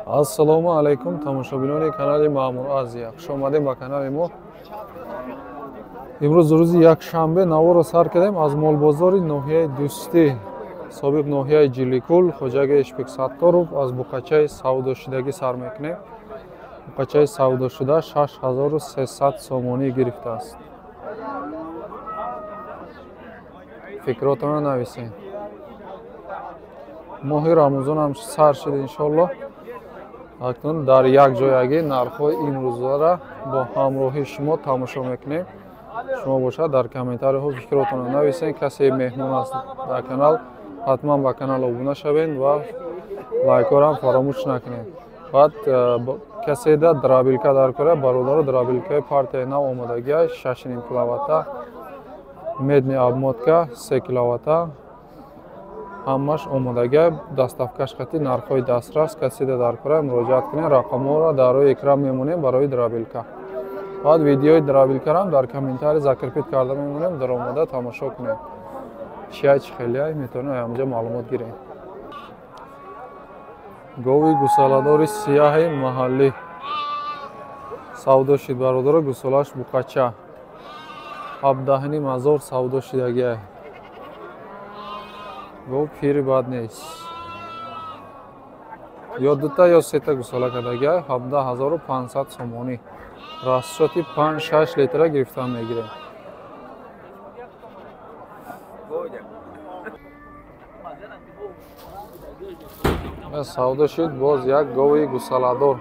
Ассалому алайкум тамошобинони канали Маъмур Азия. Хуш омадем ба канали мо. Имрӯз рӯзи якшанбе наворо сар кардем аз молбозори ноҳияи Дӯстӣ, собиқ ноҳияи Ҷиликул, хоҷаги Шпиксатторов аз буқачаи савдошудагӣ сар мекунем. Буқачаи савдошуда 6300 сомонӣ гирифтааст. Фикротонро нависед. моҳи рамазонам сар шуд иншоаллоҳ. акнун дар якҷоягӣ нархҳои имрӯзаро бо ҳамроҳии шумо тамошо мекунем. шумо бошад дар комментарияҳо фикротонро нависед. касе меҳмон аст дар канал, ҳатман ба канал обуна шавед ва лайкорам фаромӯш накунед. баъд касе да драбилка дар кора бародару драбилкаи партияи нав омадагия 6,5 киловатта, медни обмотка 3 киловатта, ҳамаш омадагия даставкаш хати нархҳои дастрас. касе да дар кора муроҷиат кунед. рақамҳоро дар рӯи экран мемонем барои драбилка. баъд видеои драбилкарам дар комментария закрпит карда мемонем. даромада тамошо кунед. чия чи хелияй метавонед ҳамҷа маълумот гиред. гови гусаладори сияҳи маҳаллӣ савдо шуд. бародаро гусалаш буқача 17,000 савдо шудагия. гов пири бад нест. ё дута ё сета гусала кардагия 17500 сомонӣ. расчоти 5-6 литра гирифта мегирем. савдо шуд боз як гови гусаладор.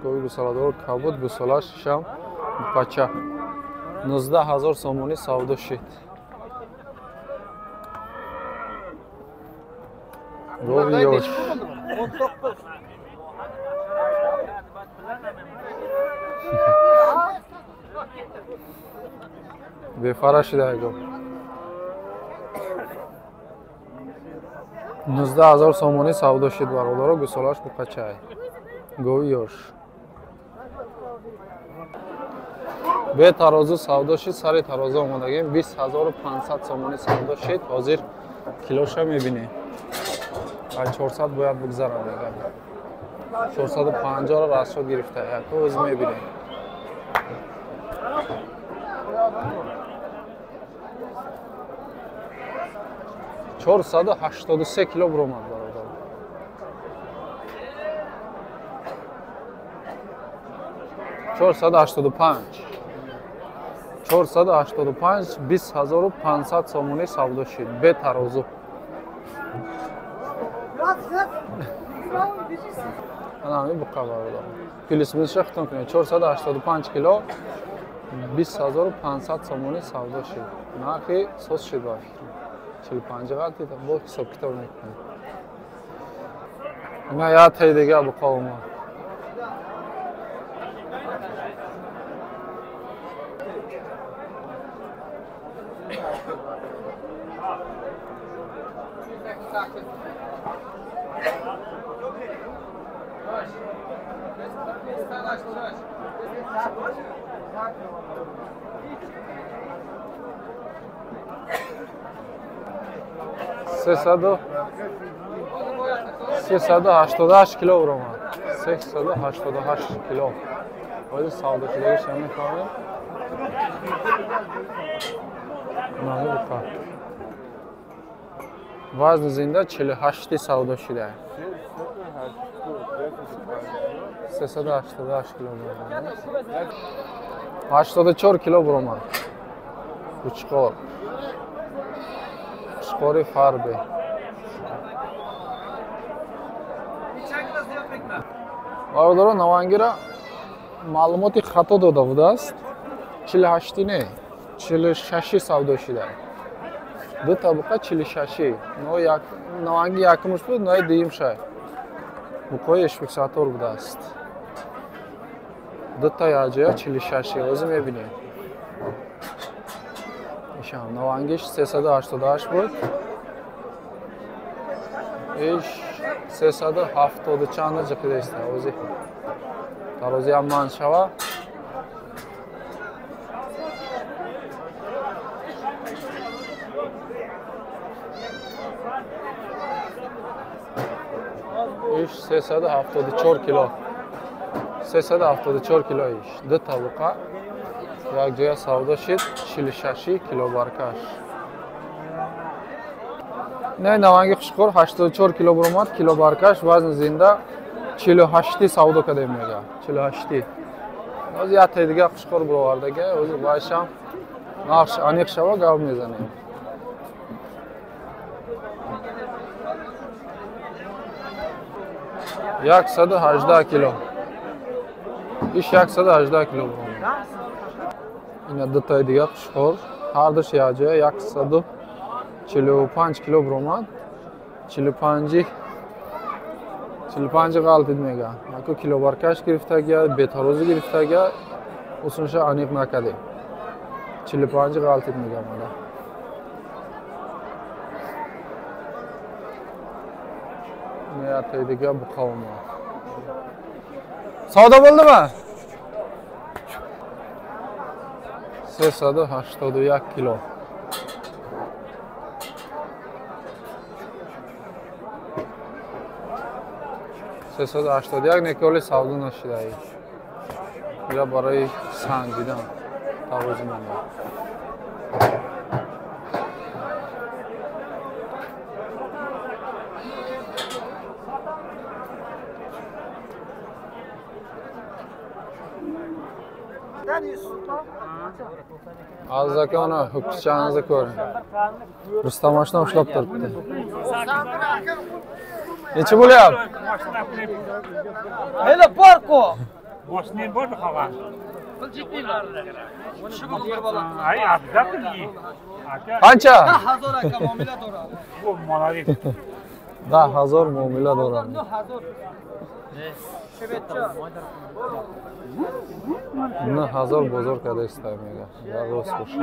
гови гусаладор кабуд гусалаш шам буқача 19000 сомонӣ савдо шуд. гови ёш бефара шуда гов 19000 сомонӣ савдо шуд. бародаро гусалаш буқача. гови ёш бе тарозу савдо шуд. сари тароза омадагем 20500 сомонӣ савдо шуд. ҳозир килоша мебинем. 400 бояд бигзарад. 450ро расчот гирифта. яко оз мебинем. чорсаду 83 кило буромад бародар. 485 20500 сомонӣ савдо шуд. бе тарозу. анами буқа бародар. плюс минусша хитон кунед. 485 кило 20500 сомонӣ савдо шуд. нархи сос шуд ба фикр. 45 вақти бо ҳисоб китоб мекунем. ина як тай дига буқа омад. سیصد و هشتاد و هشت کیلو برآمد. 388 کیلو. باید سودا شدگیش هم می‌خوام. نه بکن. وزن زنده 48 سودا شده. 388 کیلو برآمد. 84 کیلو برآمد. کوچکار. کوچکاری فربه. бародаро навангира маълумоти хато дода будааст. 48 не 46 савдо шуда. ду табуқа 46. наванги якумш буд, нои дуюм шай. буқои Шпиксаттор будааст. ду та якҷоя 46. ҳозир мебинем. ишам навангиш 388 буд. иш 370 чанда ҷиқидест. ҳозир тарози ҳам ман шава. иш 374 кило. 374 кило иш. Ду табақа. Як ҷоя савдо шид 46 килобаркаш. Не наванги хушхор 84 кило буромад, килобаркаш вазн зинда 48 савдо каде мега. 48. Оз я тайдига хушхор буровардага, оз байшам нақш аниқ шава гав мезанем. Як 118 кило. Иш 118 кило буромад. Ина ду тайдига хушхор. Ҳар душ як ҷоя 145 кило буромад. 45 ғалтид мега. Ако килобаркаш гирифтага, бетарозӣ гирифтага, усунша аниқ накадем. 45 ғалтид мега мада. Мея тайдига буқавма. Савдо bo'ldimi? 381 кило. як неколи савдо нашида иш. Ира барои сангидан тавози манда. Азакона хукчаназа көрин. Рустам машина ушлап турибди. Нече bo'lyapti? Hele parko. Boşne bor xabar. Ay abdaqi. Qancha? 1000 aka muomala dora. Bu malavi. 10,000 muomala dora. 1000. Ne 1000 bozor kada istaymiga. Ya rost boshi.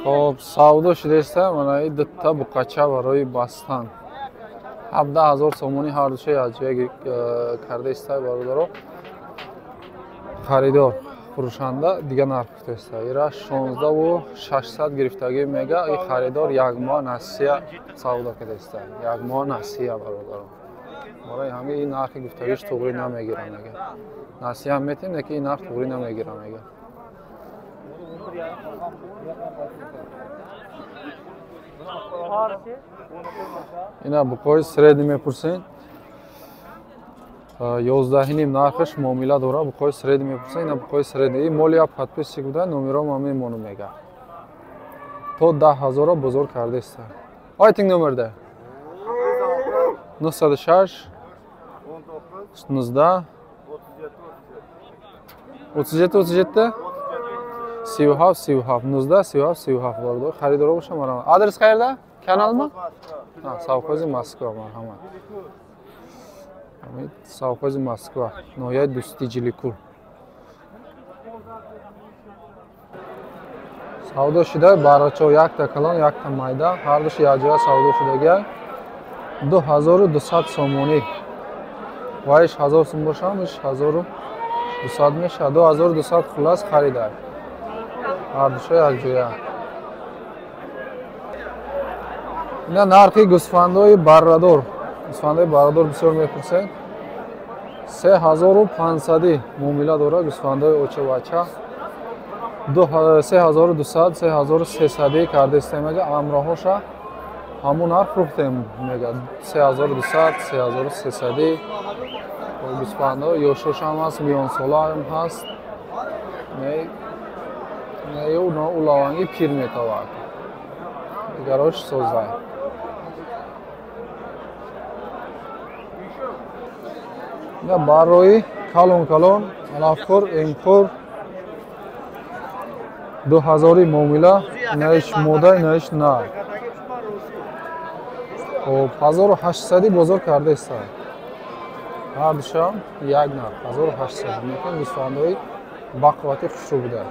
Xo'p, savdo shidesta mana bitta buqacha baroyi bastan. 17000 somoni har ducha yajga karda istay barodaro. Xaridor фурӯшанда дига нарх гуфтаста. Ира 16 ва 600 гирифтаги мега. И харидор як моҳ насия савдо кадаста. Як моҳ насия бародаро. Барои ҳамин ин нархи гуфтагиш туғри намегирам ага. Насия ҳам метем, лекин ин нарх туғри намегирам ага. Ина буқои средни мепурсен. 11 нархш муомила дора, буқои средни мепурсен. Ина буқои средни молия подписчик буда, номером ҳамин мону мега. То 10,000 бозор кардеста. Айтинг номерда 96 19 37 37 37 бардор харидоро боша марҳамат. Адрес qayerda? Kanalmi? Ha, savxozi Moskva marhamat. Hamid savxozi Moskva, noya Do'sti Jilikul. Savdo shida baracho yakta kalon, yakta mayda, har dush yajoya savdo shidaga 2200 somoni. Вайш 1000 сум бошам, иш 1200 меша, 2200 хулас харидар. Har dush yakjoya. Ина нархи гӯсфандои баррадор. Гӯсфандои баррадор бисёр мепурсед. 3500 муомила дора гӯсфандои очавача. 3200, 3300 кардеста мега амроҳоша. Ҳамун нарх фурӯхтем мега 3200, 3300. Гӯсфандои ёшошам ҳаст, миёнсолаам ҳаст. Нею улаванги пир метавад. Дигарош созай. ина барои калон алафхор эмхор 2000 муомила наиш мода наиш на. Хоб 1800 бозор кардеста. Ҳар душам як нарх 1800 мекан гӯсфандои бақуввати хушрӯ буда.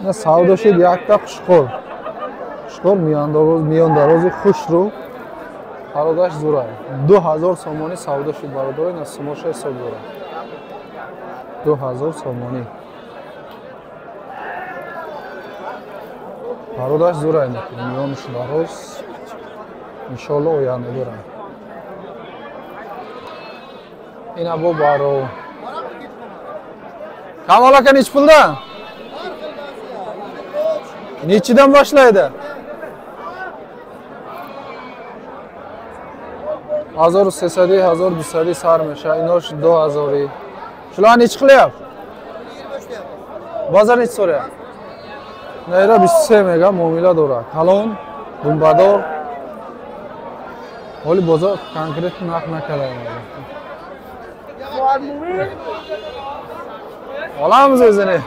ина савдо шуд якта хушхор. Хушхор миёндарози хушрӯ ҳародаш зура 2000 сомони савдо шуд бародаро. ина сумоша ҳисоб дора 2000 сомони. Бародаш зурайна миллион шуларос иншалло оянда дорам. Ина бо баро. Kamol aka nech puldan? Nechidan boshlaydi? 1300 1200 sar misha. Inosh 2000. Shular nech qilyapti? 25. Bozor nech so'rayapti? Nayra 23 mega muomala dora. Kalon, gumbador. Holi bozor konkret narx nakalaydi. Olamiz o'zini.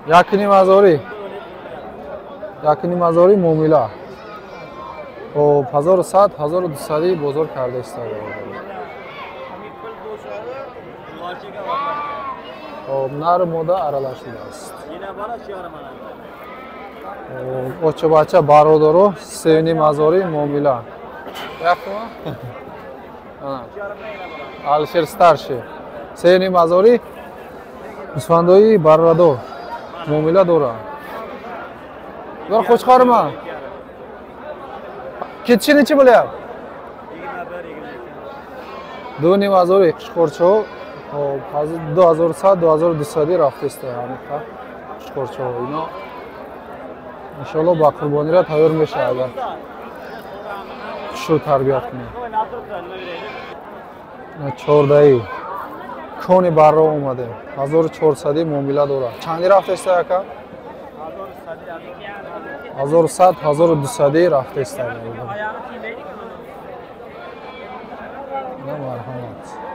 Yakini mazori. Yakini mazori muomala. خب 1100 1200 بازار کرده است. خب نر مودا аралашида аст. بچه بچه برادرو سینی مزاری معامله. یکم. آلشر ستارشه. سینی مزاری مسفندوی برادر معامله داره. بر خوشخارما. کیچی چی بلیاب؟ دونی مزاری خوشخورچو. خب 2100 2200 رفته است همین خوشخورچو اینا. انشالله با قربانی را تیار میشه اگر شو تربیت کنیم. 14 کونی بر را اومده 1400 معامله داره. چندی رفته است اکا؟ 1100 1200 رفته است. نه مرحمت.